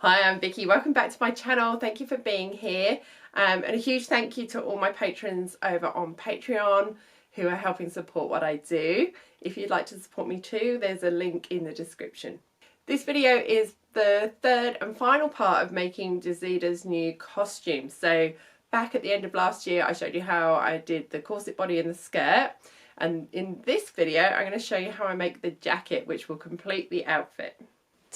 Hi, I'm Vicky. Welcome back to my channel. Thank you for being here. And a huge thank you to all my patrons over on Patreon who are helping support what I do. If you'd like to support me too, there's a link in the description. This video is the third and final part of making Jazita's new costume. So back at the end of last year, I showed you how I did the corset body and the skirt. And in this video, I'm going to show you how I make the jacket, which will complete the outfit.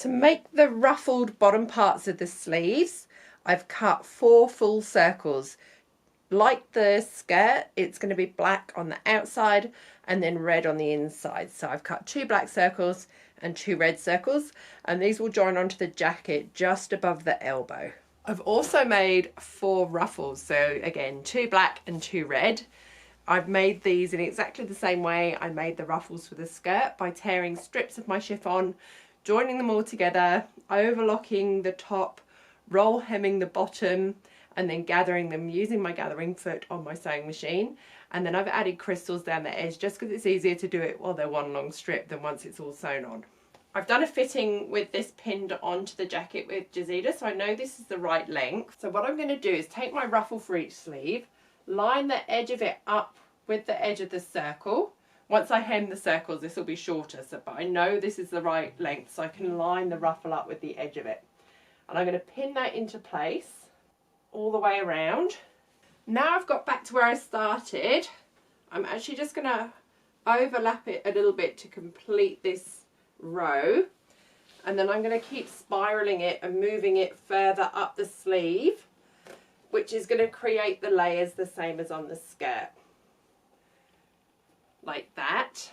To make the ruffled bottom parts of the sleeves, I've cut 4 full circles. Like the skirt, it's going to be black on the outside and then red on the inside. So I've cut 2 black circles and 2 red circles, and these will join onto the jacket just above the elbow. I've also made 4 ruffles, so again 2 black and 2 red. I've made these in exactly the same way I made the ruffles for the skirt, by tearing strips of my chiffon, joining them all together, overlocking the top, roll hemming the bottom, and then gathering them using my gathering foot on my sewing machine. And then I've added crystals down the edge just because it's easier to do it while they're one long strip than once it's all sewn on. I've done a fitting with this pinned onto the jacket with Jazita, so I know this is the right length. So what I'm going to do is take my ruffle for each sleeve, line the edge of it up with the edge of the circle. Once I hem the circles, this will be shorter, but I know this is the right length, so I can line the ruffle up with the edge of it. And I'm going to pin that into place all the way around. Now I've got back to where I started, I'm actually just going to overlap it a little bit to complete this row. And then I'm going to keep spiraling it and moving it further up the sleeve, which is going to create the layers the same as on the skirt. Like that.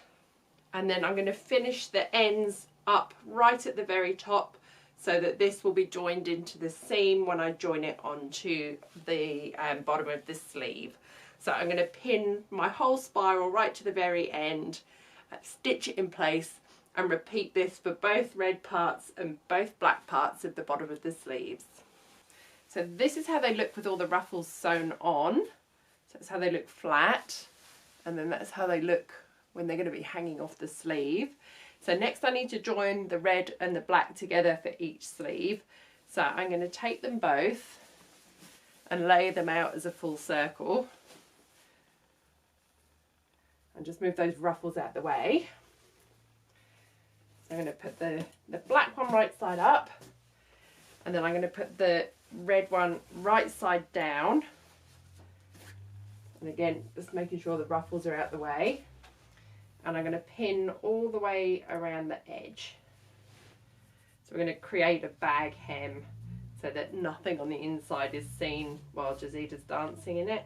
And then I'm going to finish the ends up right at the very top so that this will be joined into the seam when I join it onto the bottom of the sleeve. So I'm going to pin my whole spiral right to the very end, stitch it in place, and repeat this for both red parts and both black parts of the bottom of the sleeves. So this is how they look with all the ruffles sewn on. So that's how they look flat. And then that's how they look when they're going to be hanging off the sleeve. So next I need to join the red and the black together for each sleeve. So I'm going to take them both and lay them out as a full circle. And just move those ruffles out of the way. So I'm going to put the black one right side up. And then I'm going to put the red one right side down. And again, just making sure the ruffles are out the way. And I'm going to pin all the way around the edge. So we're going to create a bag hem so that nothing on the inside is seen while Jazita's dancing in it.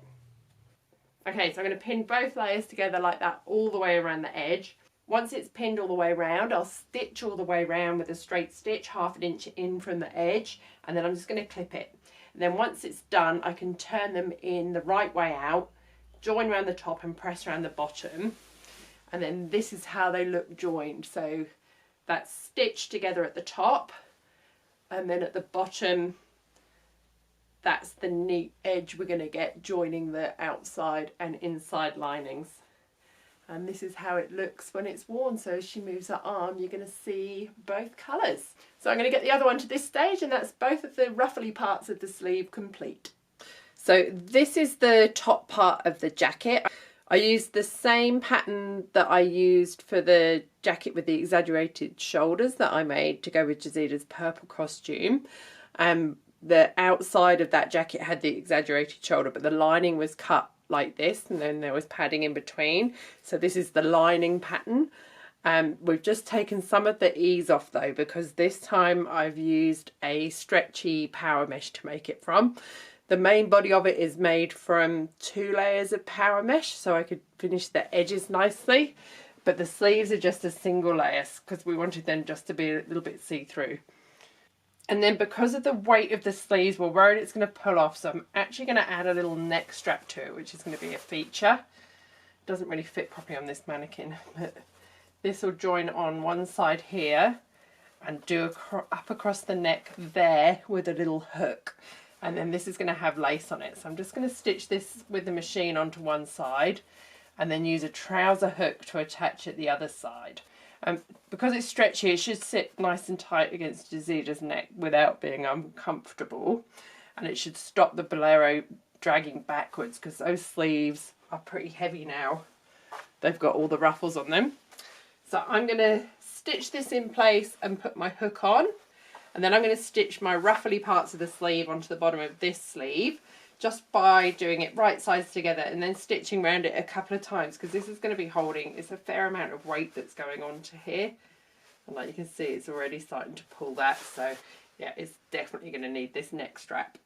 Okay, so I'm going to pin both layers together like that all the way around the edge. Once it's pinned all the way around, I'll stitch all the way around with a straight stitch, 1/2 inch in from the edge, and then I'm just going to clip it. And then once it's done, I can turn them in the right way out, join around the top and press around the bottom, and then this is how they look joined. So that's stitched together at the top, and then at the bottom that's the neat edge we're going to get joining the outside and inside linings. And this is how it looks when it's worn. So as she moves her arm, you're going to see both colours. So I'm going to get the other one to this stage, and that's both of the ruffly parts of the sleeve complete. So this is the top part of the jacket. I used the same pattern that I used for the jacket with the exaggerated shoulders that I made to go with Jazita's purple costume. The outside of that jacket had the exaggerated shoulder, but the lining was cut like this, and then there was padding in between. So this is the lining pattern. We've just taken some of the ease off though, because this time I've used a stretchy power mesh to make it from. The main body of it is made from 2 layers of power mesh, so I could finish the edges nicely, but the sleeves are just a single layer because we wanted them just to be a little bit see-through. And then because of the weight of the sleeves, we're worried it's going to pull off, so I'm actually going to add a little neck strap to it, which is going to be a feature. It doesn't really fit properly on this mannequin, but this will join on one side here and do up across the neck there with a little hook. And then this is going to have lace on it. So I'm just going to stitch this with the machine onto one side and then use a trouser hook to attach it the other side. Because it's stretchy, it should sit nice and tight against Jazida's neck without being uncomfortable. And it should stop the bolero dragging backwards, because those sleeves are pretty heavy now. They've got all the ruffles on them. So I'm going to stitch this in place and put my hook on. And then I'm going to stitch my ruffly parts of the sleeve onto the bottom of this sleeve, just by doing it right sides together and then stitching around it a couple of times, because this is going to be holding, it's a fair amount of weight that's going on to here. And like you can see, it's already starting to pull that. So yeah, it's definitely going to need this neck strap.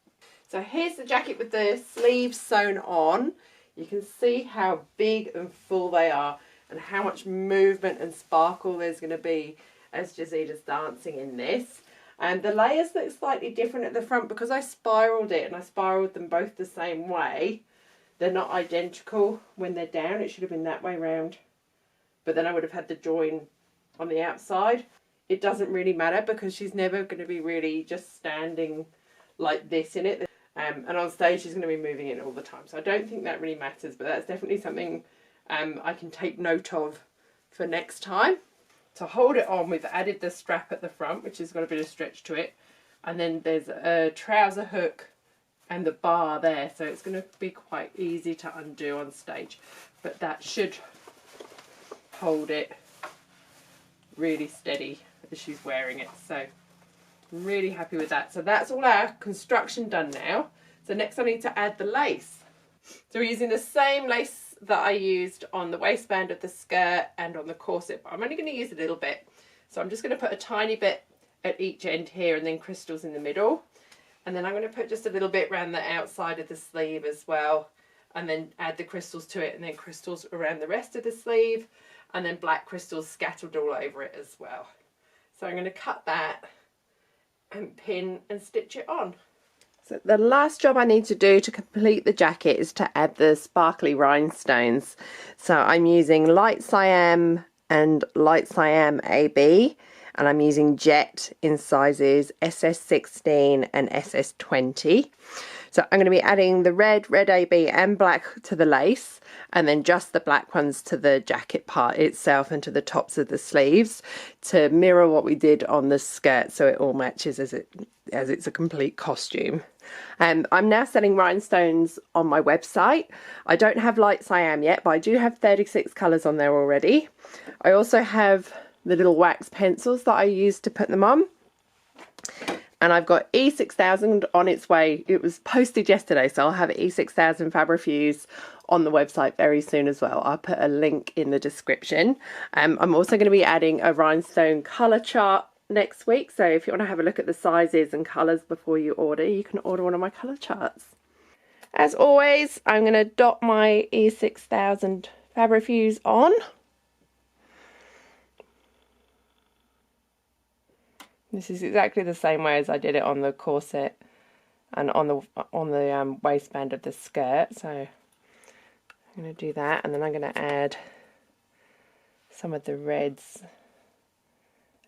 So here's the jacket with the sleeves sewn on. You can see how big and full they are and how much movement and sparkle there's going to be as Jazida's dancing in this. And the layers look slightly different at the front because I spiraled it, and I spiraled them both the same way. They're not identical when they're down. It should have been that way round. But then I would have had the join on the outside. It doesn't really matter because she's never going to be really just standing like this in it. And on stage she's going to be moving it all the time. So I don't think that really matters, but that's definitely something I can take note of for next time. To hold it on, we've added the strap at the front, which has got a bit of stretch to it. And then there's a trouser hook and the bar there. So it's going to be quite easy to undo on stage. But that should hold it really steady as she's wearing it. So I'm really happy with that. So that's all our construction done now. So next I need to add the lace. So we're using the same lace that I used on the waistband of the skirt and on the corset, but I'm only going to use a little bit. So I'm just going to put a tiny bit at each end here and then crystals in the middle. And then I'm going to put just a little bit around the outside of the sleeve as well, and then add the crystals to it, and then crystals around the rest of the sleeve, and then black crystals scattered all over it as well. So I'm going to cut that and pin and stitch it on. So the last job I need to do to complete the jacket is to add the sparkly rhinestones. So I'm using light cyan and light cyan AB, and I'm using jet in sizes SS16 and SS20. So I'm going to be adding the red AB and black to the lace, and then just the black ones to the jacket part itself and to the tops of the sleeves to mirror what we did on the skirt, so it all matches as it's a complete costume. I'm now selling rhinestones on my website. I don't have light cyan yet, but I do have 36 colours on there already. I also have the little wax pencils that I use to put them on. And I've got E6000 on its way. It was posted yesterday, so I'll have E6000 Fabrifuge on the website very soon as well. I'll put a link in the description. I'm also going to be adding a rhinestone colour chart next week. So if you want to have a look at the sizes and colours before you order, you can order one of my colour charts. As always, I'm going to dot my E6000 Fabrifuge on. This is exactly the same way as I did it on the corset and on the waistband of the skirt. So I'm going to do that, and then I'm going to add some of the reds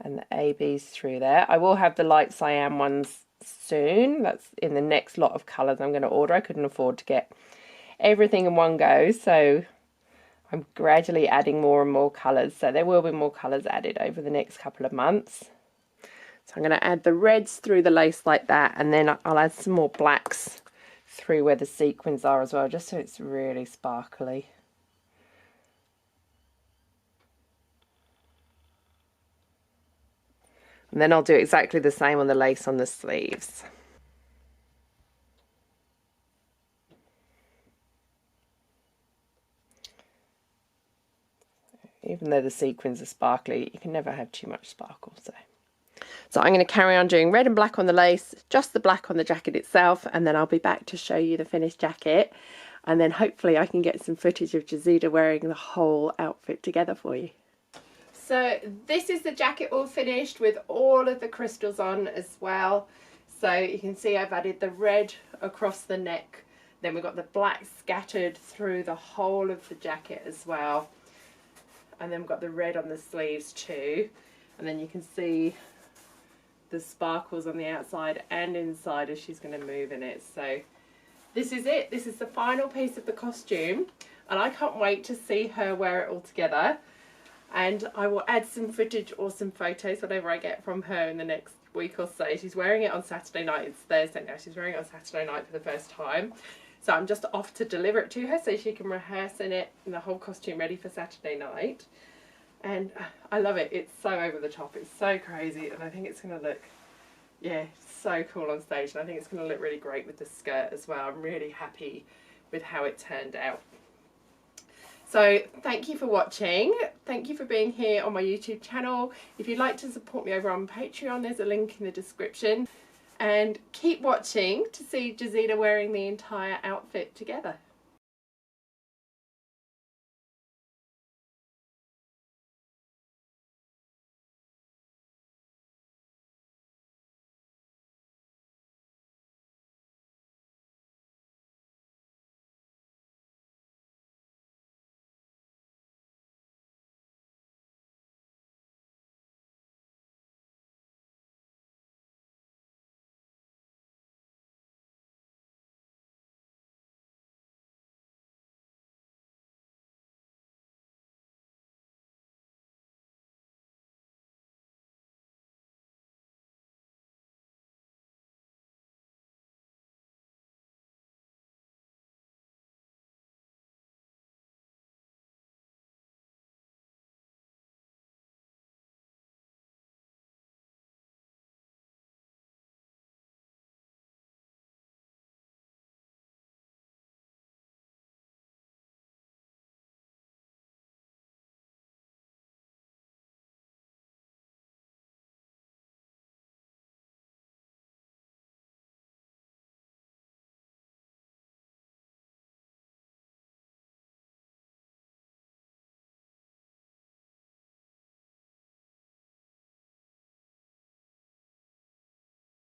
and the ABs through there. I will have the light cyan ones soon. That's in the next lot of colours I'm going to order. I couldn't afford to get everything in one go, so I'm gradually adding more and more colours. So there will be more colours added over the next couple of months. So I'm going to add the reds through the lace like that, and then I'll add some more blacks through where the sequins are as well, just so it's really sparkly. And then I'll do exactly the same on the lace on the sleeves. Even though the sequins are sparkly, you can never have too much sparkle. So I'm going to carry on doing red and black on the lace, just the black on the jacket itself, and then I'll be back to show you the finished jacket. And then hopefully I can get some footage of Jazida wearing the whole outfit together for you. So this is the jacket all finished with all of the crystals on as well. So you can see I've added the red across the neck. Then we've got the black scattered through the whole of the jacket as well. And then we've got the red on the sleeves too. And then you can see the sparkles on the outside and inside as she's going to move in it. So this is it. This is the final piece of the costume. And I can't wait to see her wear it all together. and I will add some footage or some photos, whatever I get from her in the next week or so. She's wearing it on Saturday night. It's Thursday now. She's wearing it on Saturday night for the first time. So I'm just off to deliver it to her so she can rehearse in it and the whole costume ready for Saturday night. And I love it. It's so over the top. It's so crazy, and I think it's going to look, yeah, so cool on stage. And I think it's going to look really great with the skirt as well. I'm really happy with how it turned out. So thank you for watching. Thank you for being here on my YouTube channel. If you'd like to support me over on Patreon, there's a link in the description. And keep watching to see Jazida wearing the entire outfit together.